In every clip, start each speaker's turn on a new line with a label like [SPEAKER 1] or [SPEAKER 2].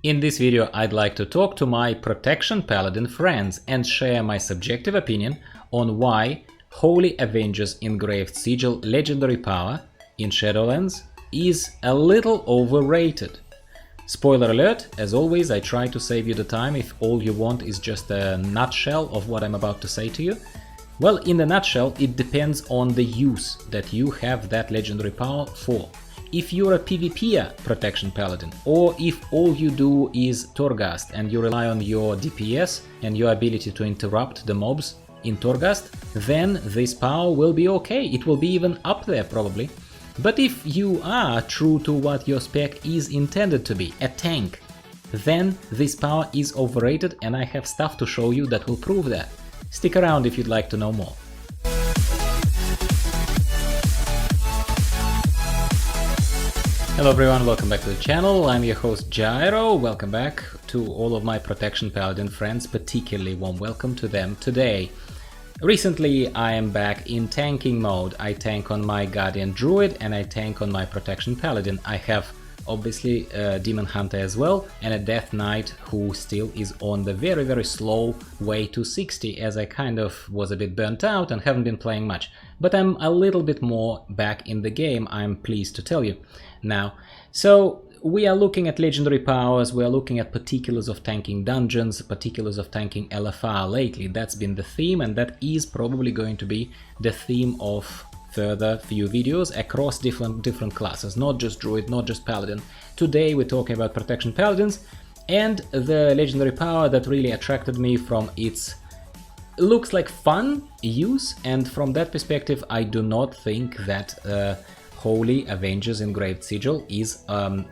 [SPEAKER 1] In this video I'd like to talk to my Protection Paladin friends and share my subjective opinion on why Holy Avenger's Engraved Sigil Legendary Power in Shadowlands is a little overrated. Spoiler alert, as always I try to save you the time if all you want is just a nutshell of what I'm about to say to you. Well, in the nutshell, it depends on the use that you have that legendary power for. If you're a PvPer Protection Paladin, or if all you do is Torghast and you rely on your DPS and your ability to interrupt the mobs in Torghast, then this power will be okay, it will be even up there probably. But if you are true to what your spec is intended to be, a tank, then this power is overrated and I have stuff to show you that will prove that. Stick around if you'd like to know more. Hello everyone, welcome back to the channel. I'm your host Gyro. Welcome back to all of my Protection Paladin friends, particularly warm welcome to them today. Recently I am back in tanking mode. I tank on my Guardian Druid and I tank on my Protection Paladin. I have obviously a Demon Hunter as well and a Death Knight who still is on the very slow way to 60, as I kind of was a bit burnt out and haven't been playing much. But I'm a little bit more back in the game, I'm pleased to tell you now. So we are looking at legendary powers, we are looking at particulars of tanking dungeons, particulars of tanking LFR lately. That's been the theme and that is probably going to be the theme of further few videos across different classes, not just Druid, not just Paladin. Today we're talking about Protection Paladins and the legendary power that really attracted me from its looks like fun use, and from that perspective I do not think that Holy Avenger's Engraved Sigil is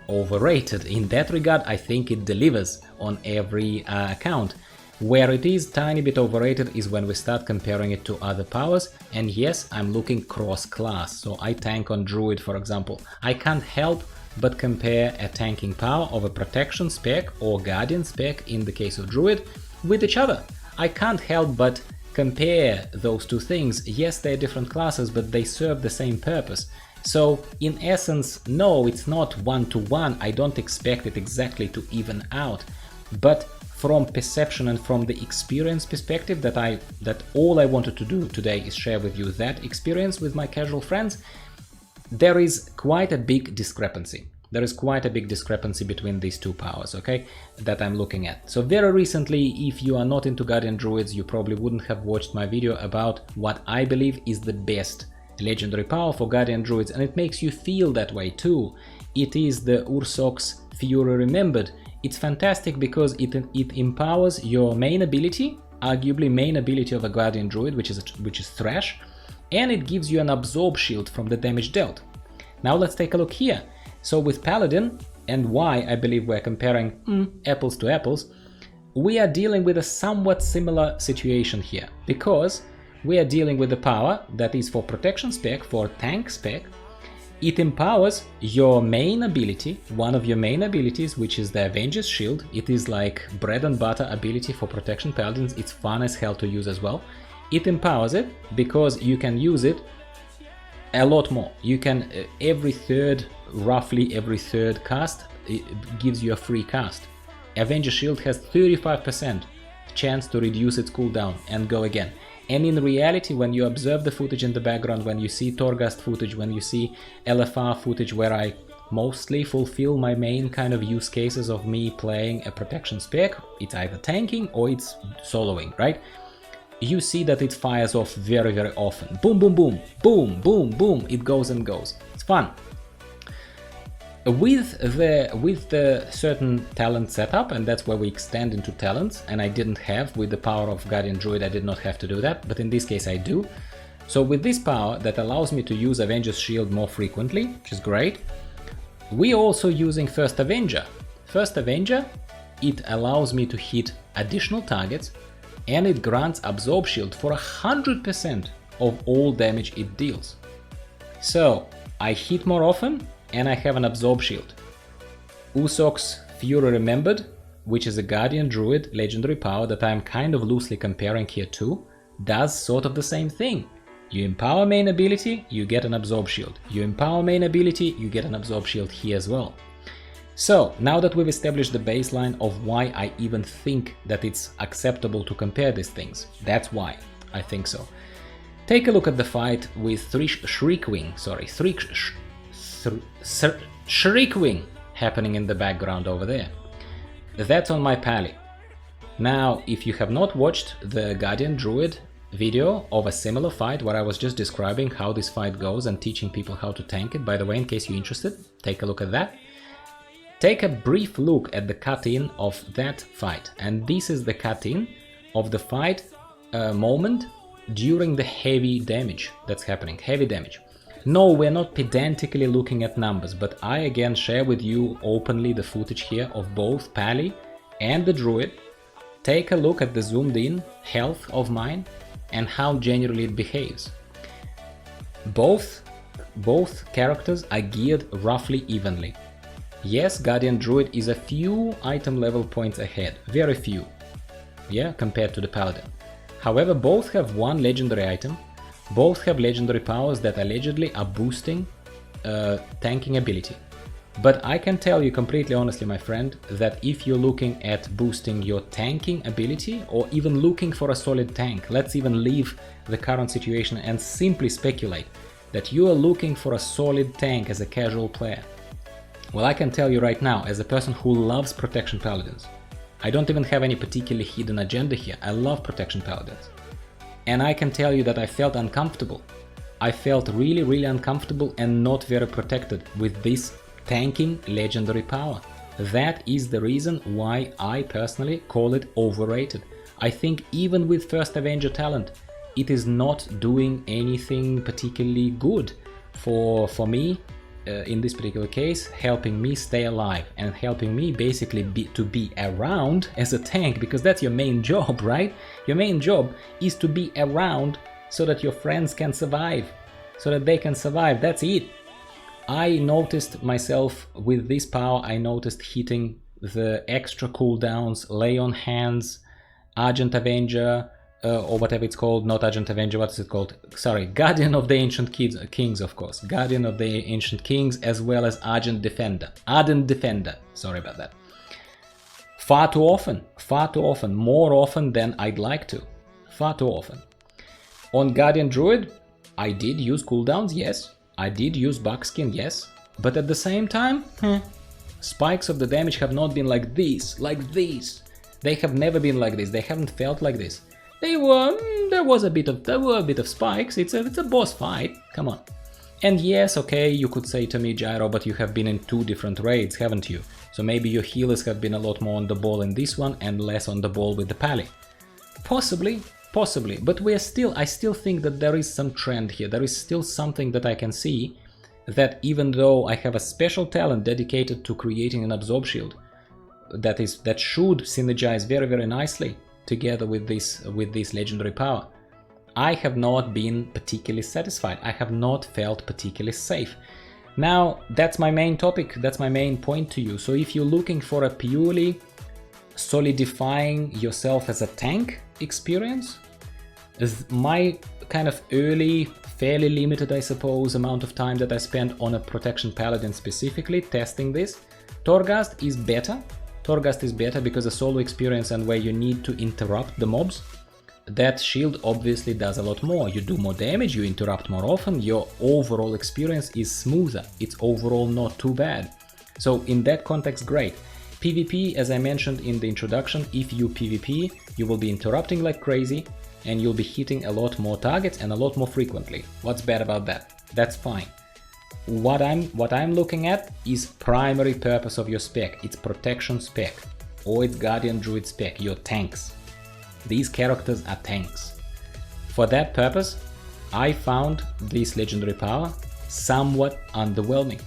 [SPEAKER 1] overrated. In that regard I think it delivers on every account. Where it is tiny bit overrated is when we start comparing it to other powers, and yes, I'm looking cross-class, so I tank on Druid for example. I can't help but compare a tanking power of a Protection spec or Guardian spec in the case of Druid with each other. I can't help but compare those two things. Yes, they're different classes, but they serve the same purpose. So in essence, no, it's not one-to-one, I don't expect it exactly to even out, but from perception and from the experience perspective that all I wanted to do today is share with you that experience with my casual friends, there is quite a big discrepancy. There is quite a big discrepancy between these two powers, okay, that I'm looking at. So very recently, if you are not into Guardian Druids, you probably wouldn't have watched my video about what I believe is the best legendary power for Guardian Druids, and it makes you feel that way too. It is the Ursoc's Fury Remembered. It's fantastic because it empowers your main ability, arguably main ability of a Guardian Druid, which is Thrash, and it gives you an absorb shield from the damage dealt. Now let's take a look here. So with Paladin, and why I believe we're comparing apples to apples, we are dealing with a somewhat similar situation here, because we are dealing with the power that is for Protection spec, for tank spec. It empowers your main ability, one of your main abilities, which is the Avenger's Shield. It is like bread and butter ability for Protection Paladins, it's fun as hell to use as well. It empowers it because you can use it a lot more. You can, roughly every third cast, it gives you a free cast. Avenger's Shield has 35% chance to reduce its cooldown and go again. And in reality, when you observe the footage in the background, when you see Torghast footage, when you see LFR footage where I mostly fulfill my main kind of use cases of me playing a Protection spec, it's either tanking or it's soloing, right? You see that it fires off very often. Boom, boom, boom, boom, boom, boom, it goes and goes. It's fun. With the certain talent setup, and that's where we extend into talents, and I didn't have with the power of Guardian Druid, I did not have to do that, but in this case I do. So with this power that allows me to use Avenger's Shield more frequently, which is great, we're also using First Avenger. First Avenger, it allows me to hit additional targets, and it grants Absorb Shield for 100% of all damage it deals. So I hit more often, and I have an Absorb Shield. Ursoc's Fury Remembered, which is a Guardian Druid legendary power that I'm kind of loosely comparing here too, does sort of the same thing. You empower main ability, you get an Absorb Shield. You empower main ability, you get an Absorb Shield here as well. So, now that we've established the baseline of why I even think that it's acceptable to compare these things, that's why I think so. Take a look at the fight with Shriekwing happening in the background over there. That's on my Pally. Now, if you have not watched the Guardian Druid video of a similar fight where I was just describing how this fight goes and teaching people how to tank it, by the way, in case you're interested, take a look at that. Take a brief look at the cut-in of that fight, and this is the cut-in of the fight moment during the heavy damage that's happening, heavy damage. No, we're not pedantically looking at numbers, but I again share with you openly the footage here of both Pally and the Druid. Take a look at the zoomed in health of mine and how generally it behaves. Both characters are geared roughly evenly. Yes, Guardian Druid is a few item level points ahead, very few, yeah, compared to the Paladin. However, both have one legendary item, both have legendary powers that allegedly are boosting tanking ability. But I can tell you completely honestly, my friend, that if you're looking at boosting your tanking ability or even looking for a solid tank, let's even leave the current situation and simply speculate that you are looking for a solid tank as a casual player. Well, I can tell you right now, as a person who loves Protection Paladins, I don't even have any particularly hidden agenda here, I love Protection Paladins. And I can tell you that I felt uncomfortable. I felt really uncomfortable and not very protected with this tanking legendary power. That is the reason why I personally call it overrated. I think even with first Avenger talent, it is not doing anything particularly good for me. In this particular case, helping me stay alive and helping me basically to be around as a tank, because that's your main job, right? Your main job is to be around so that your friends can survive, so that they can survive, that's it. I noticed myself with this power, I noticed hitting the extra cooldowns, Lay on Hands, Argent Avenger, or whatever it's called, not Argent Avenger, what's it called? Sorry, Guardian of the Ancient Kings, of course. Guardian of the Ancient Kings, as well as Ardent Defender, sorry about that. Far too often, more often than I'd like to, far too often. On Guardian Druid, I did use cooldowns, yes. I did use Buckskin, yes. But at the same time, spikes of the damage have not been like this. They have never been like this, they haven't felt like this. There were a bit of spikes. It's a boss fight. Come on. And yes, okay, you could say to me, Gyro, but you have been in 2 different raids, haven't you? So maybe your healers have been a lot more on the ball in this one and less on the ball with the Pally. Possibly, but I still think that there is some trend here. There is still something that I can see, that even though I have a special talent dedicated to creating an absorb shield that should synergize very nicely together with this legendary power, I have not been particularly satisfied. I have not felt particularly safe. Now, that's my main topic, that's my main point to you. So if you're looking for a purely solidifying yourself as a tank experience, my kind of early, fairly limited, I suppose, amount of time that I spent on a Protection Paladin specifically testing this, Torghast is better. Torghast is better because a solo experience and where you need to interrupt the mobs, that shield obviously does a lot more. You do more damage, you interrupt more often, your overall experience is smoother, it's overall not too bad. So in that context, great. PvP, as I mentioned in the introduction, if you PvP, you will be interrupting like crazy and you'll be hitting a lot more targets and a lot more frequently. What's bad about that? That's fine. What I'm looking at is primary purpose of your spec. It's protection spec or it's Guardian Druid spec, your tanks. These characters are tanks. For that purpose, I found this legendary power somewhat underwhelming.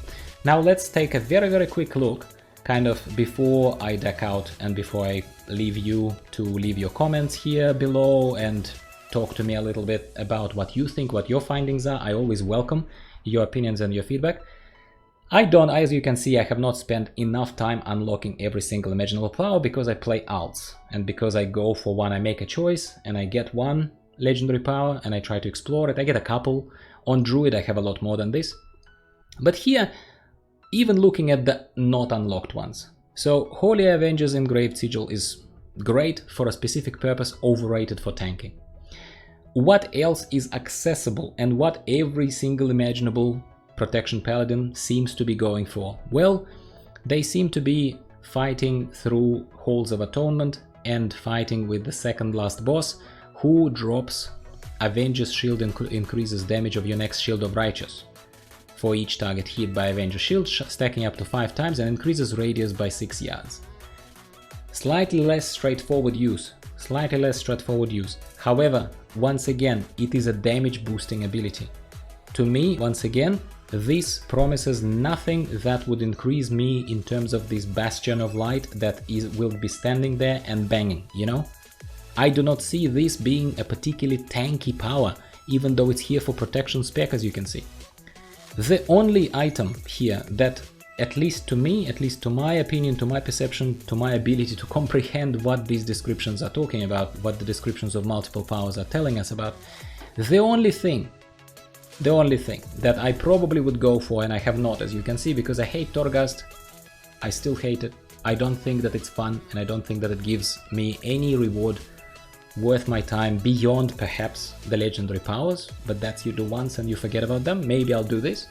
[SPEAKER 1] Now let's take a very quick look, kind of before I duck out and before I leave you to leave your comments here below and talk to me a little bit about what you think, what your findings are. I always welcome your opinions and your feedback. As you can see, I have not spent enough time unlocking every single imaginable power because I play alts and because I go for one, I make a choice and I get one legendary power and I try to explore it. I get a couple. On Druid I have a lot more than this. But here even looking at the not unlocked ones. So Holy Avenger's Engraved Sigil is great for a specific purpose, overrated for tanking. What else is accessible and what every single imaginable protection paladin seems to be going for? Well, they seem to be fighting through Halls of Atonement and fighting with the second last boss, who drops Avenger's Shield increases damage of your next Shield of Righteous for each target hit by Avenger's Shield, stacking up to 5 times, and increases radius by 6 yards. Slightly less straightforward use. However, once again, it is a damage boosting ability. To me, once again, this promises nothing that would increase me in terms of this bastion of light that will be standing there and banging, you know? I do not see this being a particularly tanky power, even though it's here for protection spec, as you can see. The only item here that, at least to me, at least to my opinion, to my perception, to my ability to comprehend what these descriptions are talking about, what the descriptions of multiple powers are telling us about, the only thing that I probably would go for, and I have not, as you can see, because I hate Torghast, I still hate it, I don't think that it's fun, and I don't think that it gives me any reward worth my time beyond perhaps the legendary powers, but that's you do once and you forget about them. Maybe I'll do this.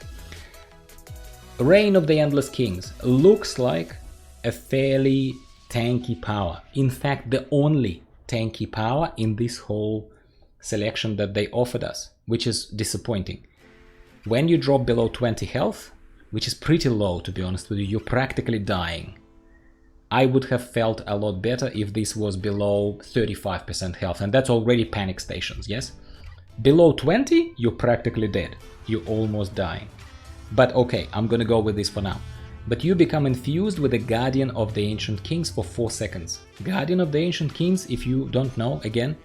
[SPEAKER 1] Reign of the Endless Kings looks like a fairly tanky power. In fact, the only tanky power in this whole selection that they offered us, which is disappointing. When you drop below 20 health, which is pretty low to be honest with you, you're practically dying. I would have felt a lot better if this was below 35% health, and that's already panic stations, yes? Below 20, you're practically dead. You're almost dying. But okay, I'm gonna go with this for now. But you become infused with the Guardian of the Ancient Kings for 4 seconds. Guardian of the Ancient Kings, if you don't know, again,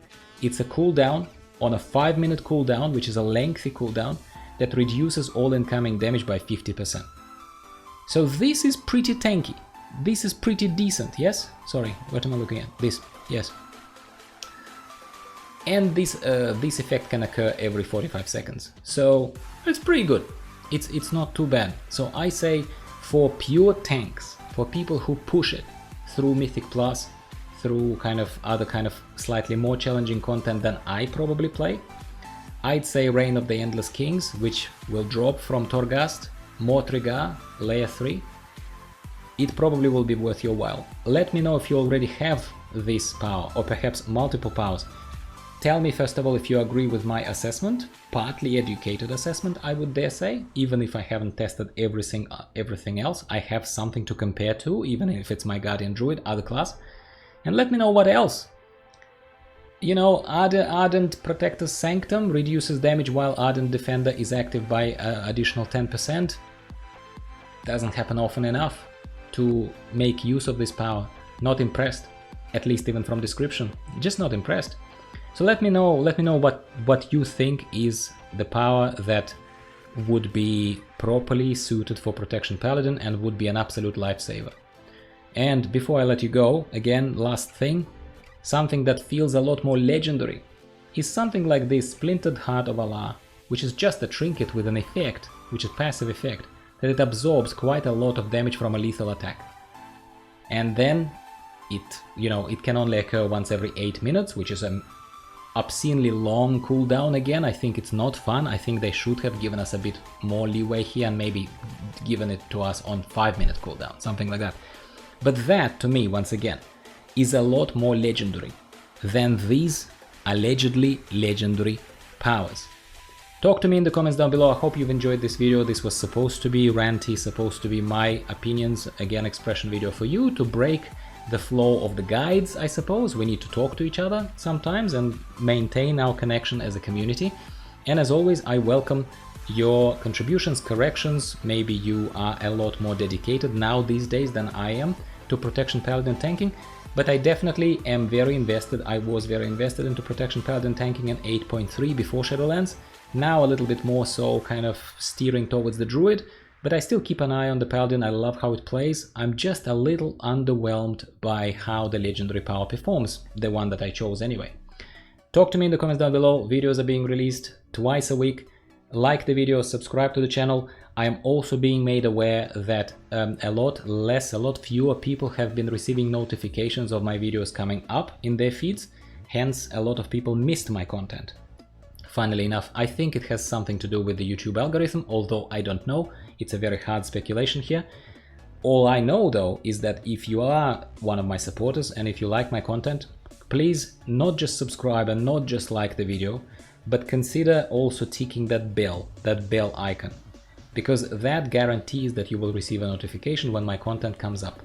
[SPEAKER 1] it's a cooldown on a 5-minute cooldown, which is a lengthy cooldown, that reduces all incoming damage by 50%. So this is pretty tanky. This is pretty decent, yes? Sorry, what am I looking at? This, yes. And this effect can occur every 45 seconds. So it's pretty good. It's not too bad. So I say for pure tanks, for people who push it through Mythic Plus, through kind of other kind of slightly more challenging content than I probably play, I'd say Reign of the Endless Kings, which will drop from Torghast, Mortrigar, Layer 3. It probably will be worth your while. Let me know if you already have this power, or perhaps multiple powers. Tell me first of all if you agree with my assessment, partly educated assessment I would dare say, even if I haven't tested everything else, I have something to compare to, even if it's my Guardian Druid, other class. And let me know what else. You know, Ardent Protector's Sanctum reduces damage while Ardent Defender is active by additional 10%. Doesn't happen often enough to make use of this power. Not impressed, at least even from description, just not impressed. So let me know what you think is the power that would be properly suited for Protection Paladin and would be an absolute lifesaver. And before I let you go, again, last thing, something that feels a lot more legendary is something like this Splintered Heart of Allah, which is just a trinket with an effect, which is passive effect, that it absorbs quite a lot of damage from a lethal attack. And then it can only occur once every 8 minutes, which is an obscenely long cooldown again. I think it's not fun. I think they should have given us a bit more leeway here and maybe given it to us on 5-minute cooldown, something like that. But that, to me, once again, is a lot more legendary than these allegedly legendary powers. Talk to me in the comments down below. I hope you've enjoyed this video. This was supposed to be ranty, supposed to be my opinions, again, expression video for you to break the flow of the guides, I suppose. We need to talk to each other sometimes and maintain our connection as a community. And as always, I welcome your contributions, corrections. Maybe you are a lot more dedicated now these days than I am to Protection Paladin tanking, but I definitely am very invested. I was very invested into Protection Paladin tanking in 8.3 before Shadowlands. Now a little bit more so, kind of steering towards the Druid, but I still keep an eye on the Paladin. I love how it plays. I'm just a little underwhelmed by how the legendary power performs, the one that I chose anyway. Talk to me in the comments down below. Videos are being released twice a week. Like the video, subscribe to the channel. I am also being made aware that a lot fewer people have been receiving notifications of my videos coming up in their feeds, hence a lot of people missed my content. Funnily enough, I think it has something to do with the YouTube algorithm, although I don't know, it's a very hard speculation here. All I know though is that if you are one of my supporters and if you like my content, please not just subscribe and not just like the video, but consider also ticking that bell icon, because that guarantees that you will receive a notification when my content comes up.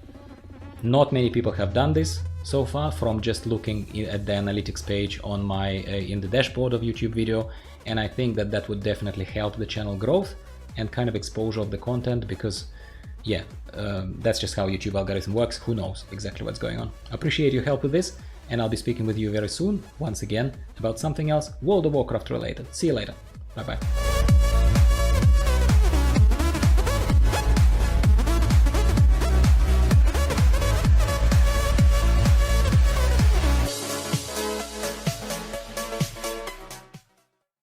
[SPEAKER 1] Not many people have done this so far from just looking at the analytics page on my in the dashboard of YouTube video, and I think that that would definitely help the channel growth and kind of exposure of the content, because yeah, that's just how YouTube algorithm works. Who knows exactly what's going on. Appreciate your help with this, and I'll be speaking with you very soon once again about something else World of Warcraft related. See you later. Bye bye.